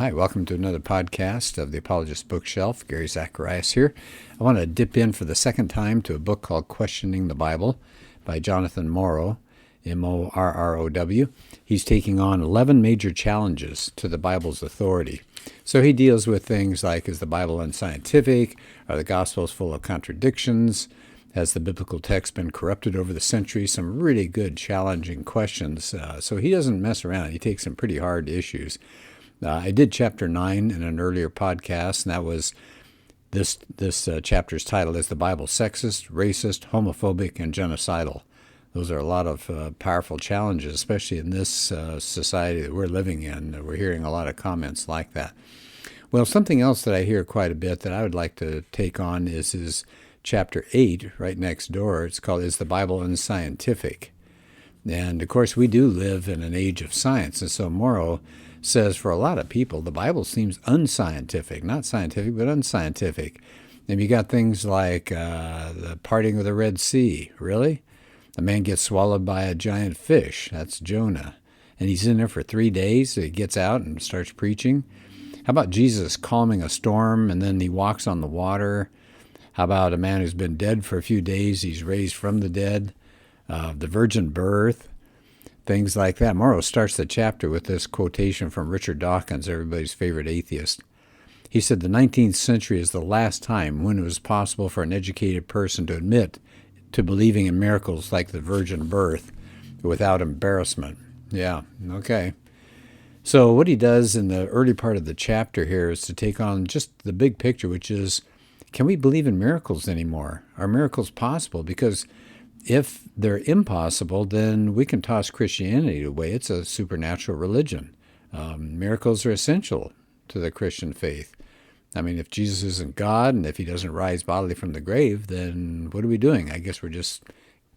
Hi, welcome to another podcast of the Apologist Bookshelf. Gary Zacharias here. I want to dip in for the second time to a book called Questioning the Bible by Jonathan Morrow, M-O-R-R-O-W. He's taking on 11 major challenges to the Bible's authority. So he deals with things like, is the Bible unscientific? Are the Gospels full of contradictions? Has the biblical text been corrupted over the centuries? Some really good, challenging questions. So he doesn't mess around. He takes some pretty hard issues. I did chapter 9 in an earlier podcast, and that was this chapter's title is The Bible Sexist, Racist, Homophobic, and Genocidal. Those are a lot of powerful challenges, especially in this society that we're living in. We're hearing a lot of comments like that. Well, something else that I hear quite a bit that I would like to take on is chapter 8, right next door. It's called, Is the Bible Unscientific? And, of course, we do live in an age of science, and so Morrow says for a lot of people, the Bible seems unscientific, not scientific, but unscientific. And you got things like the parting of the Red Sea. Really? A man gets swallowed by a giant fish. That's Jonah. And he's in there for 3 days. So he gets out and starts preaching. How about Jesus calming a storm and then he walks on the water? How about a man who's been dead for a few days, he's raised from the dead? The virgin birth. Things like that. Morrow starts the chapter with this quotation from Richard Dawkins, everybody's favorite atheist. He said, the 19th century is the last time when it was possible for an educated person to admit to believing in miracles like the virgin birth without embarrassment. Yeah, okay. So what he does in the early part of the chapter here is to take on just the big picture, which is, can we believe in miracles anymore? Are miracles possible? Because if they're impossible, then we can toss Christianity away. It's a supernatural religion. Miracles are essential to the Christian faith. I mean, if Jesus isn't God and if he doesn't rise bodily from the grave, then what are we doing? I guess we're just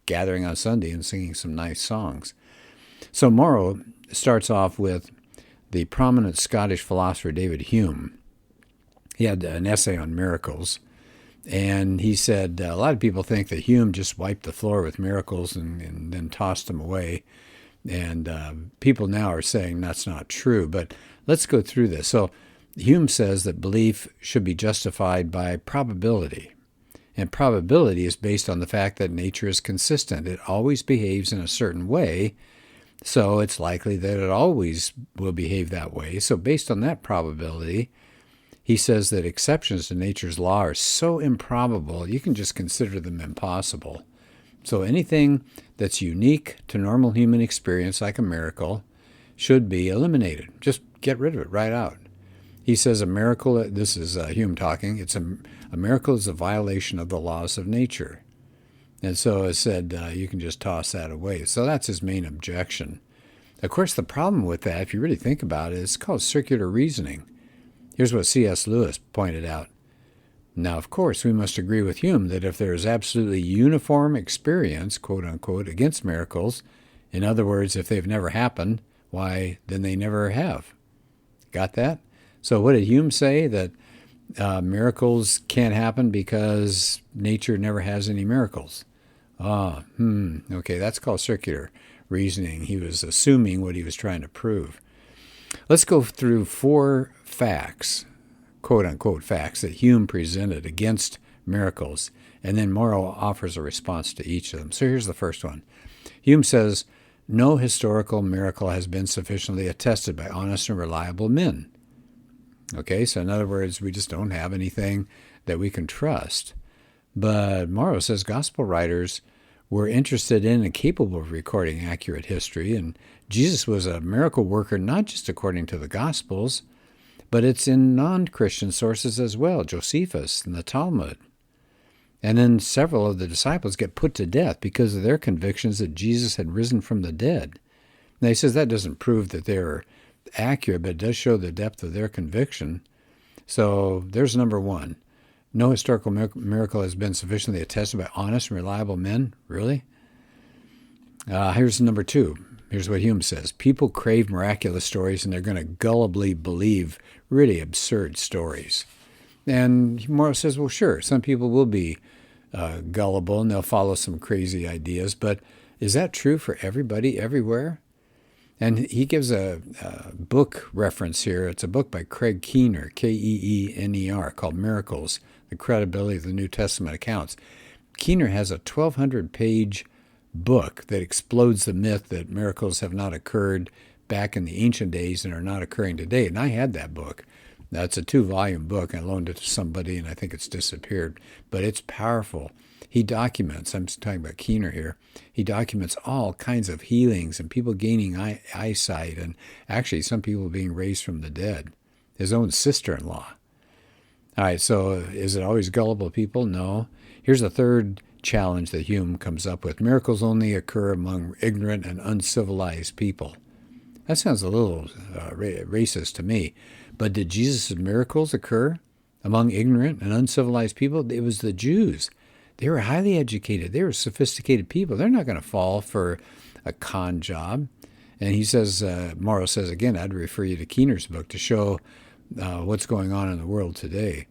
gathering on Sunday and singing some nice songs. So Morrow starts off with the prominent Scottish philosopher David Hume. He had an essay on miracles. And he said a lot of people think that Hume just wiped the floor with miracles and then tossed them away. And people now are saying that's not true. But let's go through this. So Hume says that belief should be justified by probability. And probability is based on the fact that nature is consistent. It always behaves in a certain way. So it's likely that it always will behave that way. So based on that probability, he says that exceptions to nature's law are so improbable, you can just consider them impossible. So anything that's unique to normal human experience, like a miracle, should be eliminated. Just get rid of it right out. He says a miracle, this is Hume talking, a miracle is a violation of the laws of nature. And so it said you can just toss that away. So that's his main objection. Of course, the problem with that, if you really think about it, it's called circular reasoning. Here's what C.S. Lewis pointed out. Now, of course, we must agree with Hume that if there is absolutely uniform experience, quote unquote, against miracles, in other words, if they've never happened, why, then they never have. Got that? So what did Hume say? That miracles can't happen because nature never has any miracles. Okay, that's called circular reasoning. He was assuming what he was trying to prove. Let's go through 4 facts, quote-unquote facts, that Hume presented against miracles, and then Morrow offers a response to each of them. So here's the first one. Hume says, no historical miracle has been sufficiently attested by honest and reliable men. Okay, so in other words, we just don't have anything that we can trust. But Morrow says gospel writers were interested in and capable of recording accurate history, and Jesus was a miracle worker not just according to the Gospels, but it's in non-Christian sources as well, Josephus and the Talmud. And then several of the disciples get put to death because of their convictions that Jesus had risen from the dead. Now he says that doesn't prove that they're accurate, but it does show the depth of their conviction. So there's number 1. No historical miracle has been sufficiently attested by honest and reliable men. Really? Here's number 2. Here's what Hume says. People crave miraculous stories, and they're going to gullibly believe really absurd stories. And Morrow says, well, sure, some people will be gullible, and they'll follow some crazy ideas. But is that true for everybody everywhere? And he gives a book reference here. It's a book by Craig Keener, Keener, called Miracles, the Credibility of the New Testament Accounts. Keener has a 1,200-page book that explodes the myth that miracles have not occurred back in the ancient days and are not occurring today. And I had that book. That's a 2-volume book. I loaned it to somebody, and I think it's disappeared. But it's powerful. He documents, I'm talking about Keener here, he documents all kinds of healings and people gaining eyesight, and actually some people being raised from the dead. His own sister-in-law. All right, so is it always gullible people? No. Here's a third challenge that Hume comes up with. Miracles only occur among ignorant and uncivilized people. That sounds a little racist to me. But did Jesus' miracles occur among ignorant and uncivilized people? It was the Jews. They were highly educated. They were sophisticated people. They're not going to fall for a con job. And he says, Morrow says, again, I'd refer you to Keener's book to show what's going on in the world today.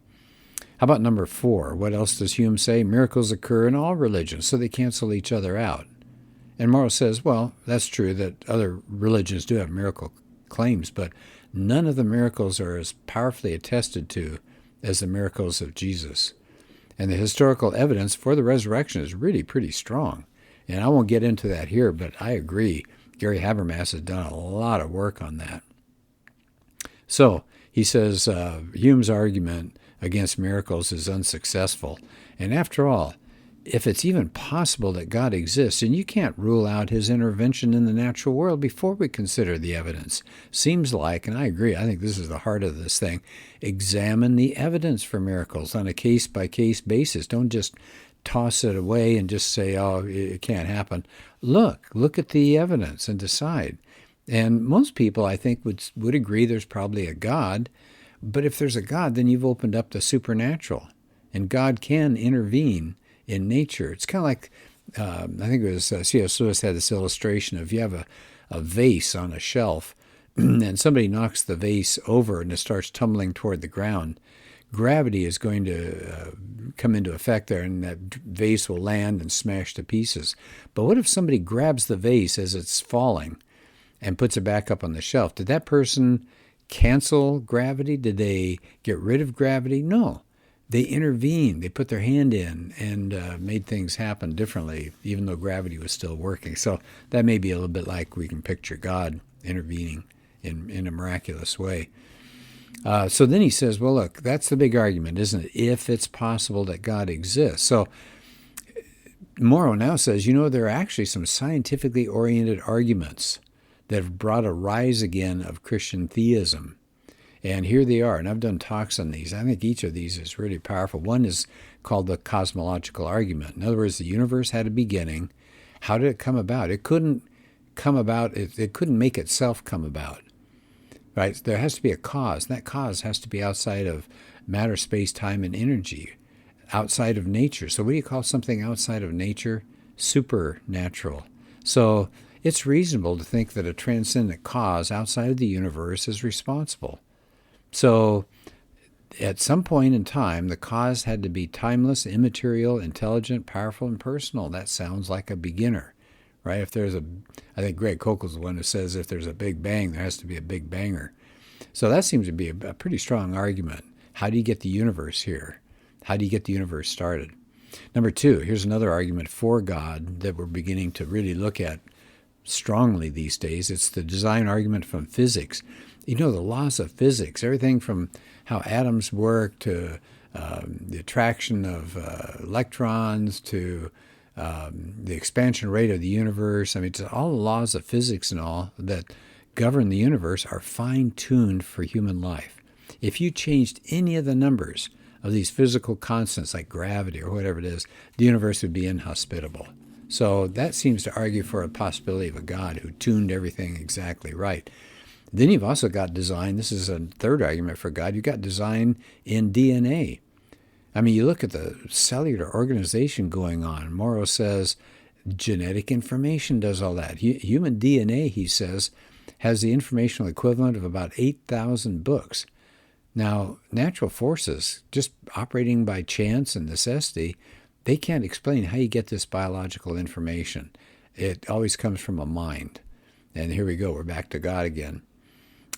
How about number 4? What else does Hume say? Miracles occur in all religions, so they cancel each other out. And Morrow says, well, that's true that other religions do have miracle claims, but none of the miracles are as powerfully attested to as the miracles of Jesus. And the historical evidence for the resurrection is really pretty strong. And I won't get into that here, but I agree. Gary Habermas has done a lot of work on that. So he says Hume's argument against miracles is unsuccessful. And after all, if it's even possible that God exists, and you can't rule out his intervention in the natural world before we consider the evidence. Seems like, and I agree, I think this is the heart of this thing, examine the evidence for miracles on a case-by-case basis. Don't just toss it away and just say, oh, it can't happen. Look at the evidence and decide. And most people, I think, would agree there's probably a God, but if there's a God, then you've opened up the supernatural, and God can intervene in nature. It's kind of like, I think it was C.S. Lewis had this illustration of you have a vase on a shelf, and somebody knocks the vase over and it starts tumbling toward the ground. Gravity is going to come into effect there, and that vase will land and smash to pieces. But what if somebody grabs the vase as it's falling and puts it back up on the shelf? Did that person cancel gravity? Did they get rid of gravity? No. They intervened. They put their hand in and made things happen differently, even though gravity was still working. So that may be a little bit like we can picture God intervening in a miraculous way. So then he says, well, look, that's the big argument, isn't it? If it's possible that God exists. So Morrow now says, there are actually some scientifically oriented arguments that have brought a rise again of Christian theism. And here they are, and I've done talks on these. I think each of these is really powerful. One is called the cosmological argument. In other words, the universe had a beginning. How did it come about? It couldn't come about. It couldn't make itself come about. Right? There has to be a cause, and that cause has to be outside of matter, space, time, and energy, outside of nature. So what do you call something outside of nature? Supernatural. So it's reasonable to think that a transcendent cause outside of the universe is responsible. So at some point in time, the cause had to be timeless, immaterial, intelligent, powerful, and personal. That sounds like a beginner, right? I think Greg Koukl the one who says if there's a big bang, there has to be a big banger. So that seems to be a pretty strong argument. How do you get the universe here? How do you get the universe started? Number 2, here's another argument for God that we're beginning to really look at strongly these days. It's the design argument from physics. The laws of physics, everything from how atoms work to the attraction of electrons to the expansion rate of the universe. I mean, it's all the laws of physics and all that govern the universe are fine-tuned for human life. If you changed any of the numbers of these physical constants like gravity or whatever it is, the universe would be inhospitable. So that seems to argue for a possibility of a God who tuned everything exactly right. Then you've also got design. This is a third argument for God. You've got design in DNA. I mean, you look at the cellular organization going on. Morrow says genetic information does all that. Human DNA, he says, has the informational equivalent of about 8,000 books. Now, natural forces, just operating by chance and necessity, they can't explain how you get this biological information. It always comes from a mind. And here we go. We're back to God again.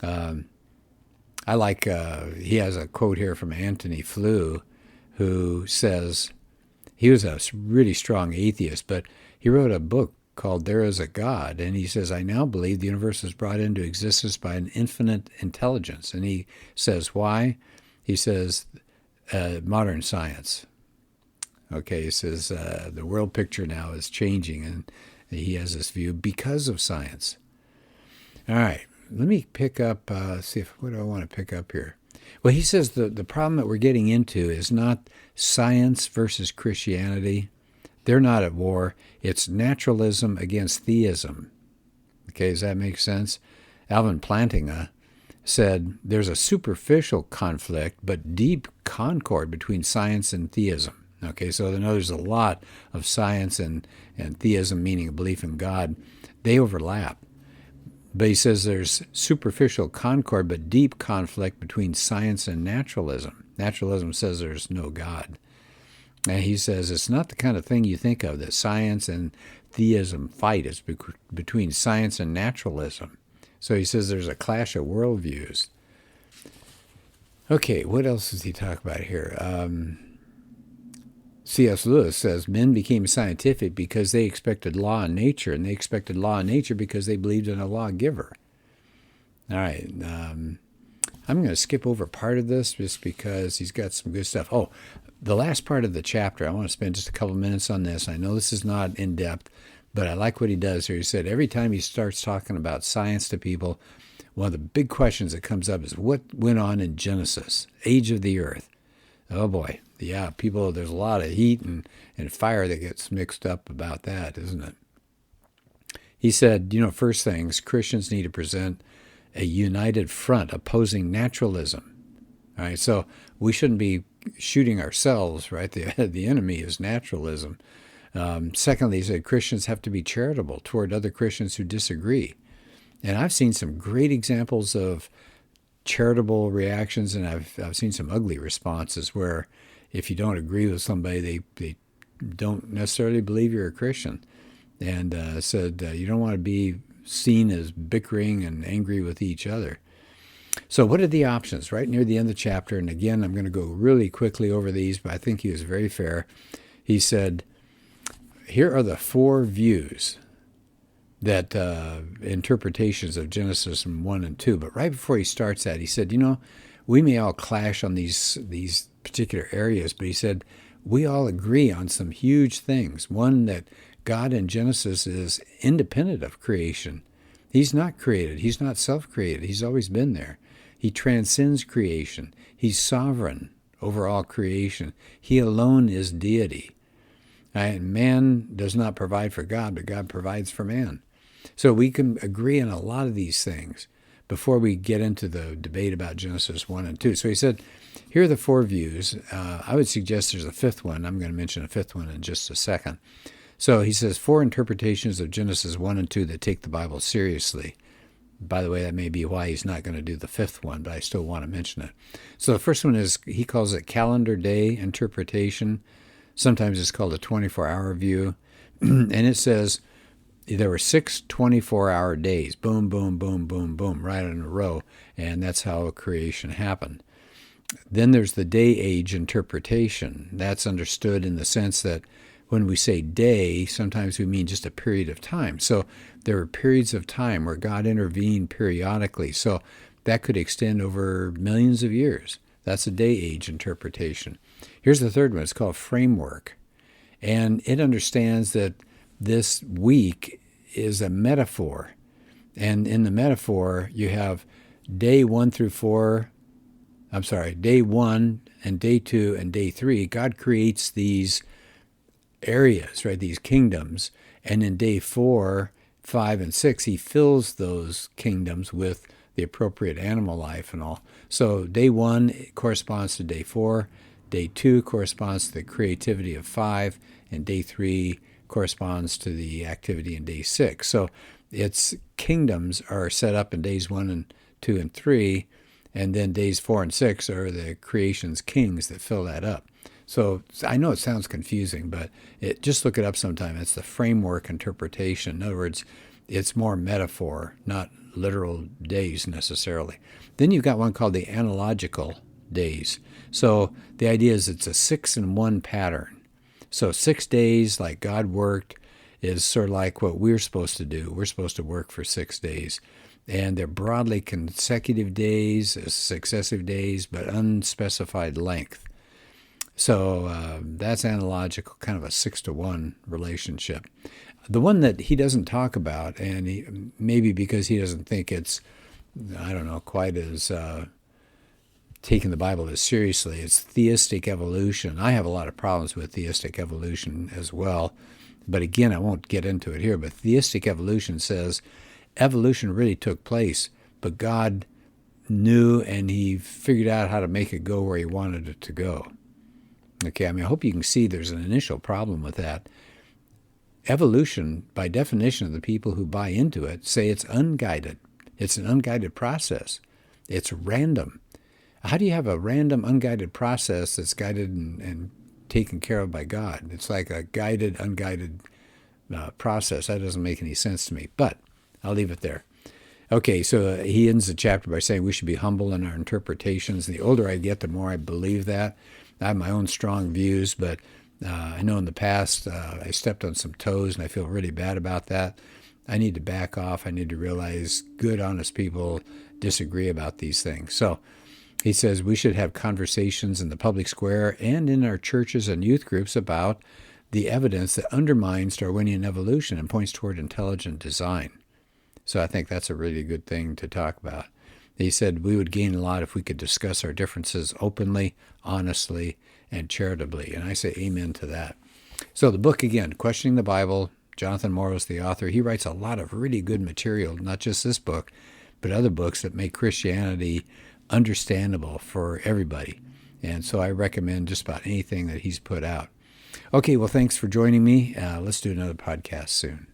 I like, he has a quote here from Anthony Flew, who says, he was a really strong atheist, but he wrote a book called There Is a God. And he says, I now believe the universe was brought into existence by an infinite intelligence. And he says, why? He says, modern science. Okay, he says, the world picture now is changing, and he has this view because of science. All right, let me pick up, what do I want to pick up here? Well, he says the problem that we're getting into is not science versus Christianity. They're not at war. It's naturalism against theism. Okay, does that make sense? Alvin Plantinga said there's a superficial conflict but deep concord between science and theism. Okay, so I know there's a lot of science and theism, meaning a belief in God. They overlap. But he says there's superficial concord but deep conflict between science and naturalism. Naturalism says there's no God. And he says it's not the kind of thing you think of, that science and theism fight. It's between science and naturalism. So he says there's a clash of worldviews. Okay, what else does he talk about here? C.S. Lewis says men became scientific because they expected law in nature, and they expected law in nature because they believed in a lawgiver. All right, I'm going to skip over part of this just because he's got some good stuff. Oh, the last part of the chapter, I want to spend just a couple minutes on this. I know this is not in depth, but I like what he does here. He said every time he starts talking about science to people, one of the big questions that comes up is what went on in Genesis, age of the earth. Oh boy, yeah, people, there's a lot of heat and fire that gets mixed up about that, isn't it? He said, first things, Christians need to present a united front opposing naturalism. All right, so we shouldn't be shooting ourselves, right? The enemy is naturalism. Secondly, he said Christians have to be charitable toward other Christians who disagree. And I've seen some great examples of charitable reactions, and I've seen some ugly responses where if you don't agree with somebody, they don't necessarily believe you're a Christian. And said you don't want to be seen as bickering and angry with each other. So what are the options? Right near the end of the chapter, and again, I'm going to go really quickly over these, but I think he was very fair. He said, here are the four views that interpretations of Genesis 1 and 2. But right before he starts that, he said, we may all clash on these particular areas, but he said, we all agree on some huge things. One, that God in Genesis is independent of creation. He's not created. He's not self-created. He's always been there. He transcends creation. He's sovereign over all creation. He alone is deity. And man does not provide for God, but God provides for man. So we can agree on a lot of these things before we get into the debate about Genesis 1 and 2. So he said, here are the four views. I would suggest there's a fifth one. I'm going to mention a fifth one in just a second. So he says, four interpretations of Genesis 1 and 2 that take the Bible seriously. By the way, that may be why he's not going to do the fifth one, but I still want to mention it. So the first one is, he calls it calendar day interpretation. Sometimes it's called a 24-hour view. And it says there were 6 24-hour days, boom, boom, boom, boom, boom, right in a row, and that's how creation happened. Then there's the day-age interpretation. That's understood in the sense that when we say day, sometimes we mean just a period of time. So there were periods of time where God intervened periodically. So that could extend over millions of years. That's a day-age interpretation. Here's the third one. It's called framework. And it understands that this week is a metaphor. And in the metaphor, you have day 1 and day 2 and day 3. God creates these areas, right, these kingdoms. And in day 4, 5, and 6, he fills those kingdoms with the appropriate animal life and all. So day 1 corresponds to day 4. Day 2 corresponds to the creativity of 5. And day 3 corresponds to the activity in day 6. So its kingdoms are set up in days 1 and 2 and 3. And then days 4 and 6 are the creation's kings that fill that up. So I know it sounds confusing, but just look it up sometime. It's the framework interpretation. In other words, It's more metaphor, not literal days necessarily. Then you've got one called the analogical days. So the idea is it's a 6-in-1 pattern. So 6 days like God worked is sort of like what we're supposed to do. We're supposed to work for 6 days. And they're broadly consecutive days, successive days, but unspecified length. So that's analogical, kind of a 6-to-1 relationship. The one that he doesn't talk about, and maybe because he doesn't think it's, I don't know, quite as taking the Bible as seriously, it's theistic evolution. I have a lot of problems with theistic evolution as well. But again, I won't get into it here. But theistic evolution says evolution really took place, but God knew and he figured out how to make it go where he wanted it to go. Okay, I mean, I hope you can see there's an initial problem with that. Evolution, by definition of the people who buy into it, say it's unguided. It's an unguided process. It's random. How do you have a random, unguided process that's guided and taken care of by God? It's like a guided, unguided process. That doesn't make any sense to me, but I'll leave it there. Okay, so he ends the chapter by saying we should be humble in our interpretations. And the older I get, the more I believe that. I have my own strong views, but I know in the past I stepped on some toes, and I feel really bad about that. I need to back off. I need to realize good, honest people disagree about these things. So he says we should have conversations in the public square and in our churches and youth groups about the evidence that undermines Darwinian evolution and points toward intelligent design. So I think that's a really good thing to talk about. He said we would gain a lot if we could discuss our differences openly, honestly, and charitably. And I say amen to that. So the book, again, Questioning the Bible, Jonathan Morrow's the author. He writes a lot of really good material, not just this book, but other books that make Christianity understandable for everybody. And so I recommend just about anything that he's put out. Okay, well, thanks for joining me. Let's do another podcast soon.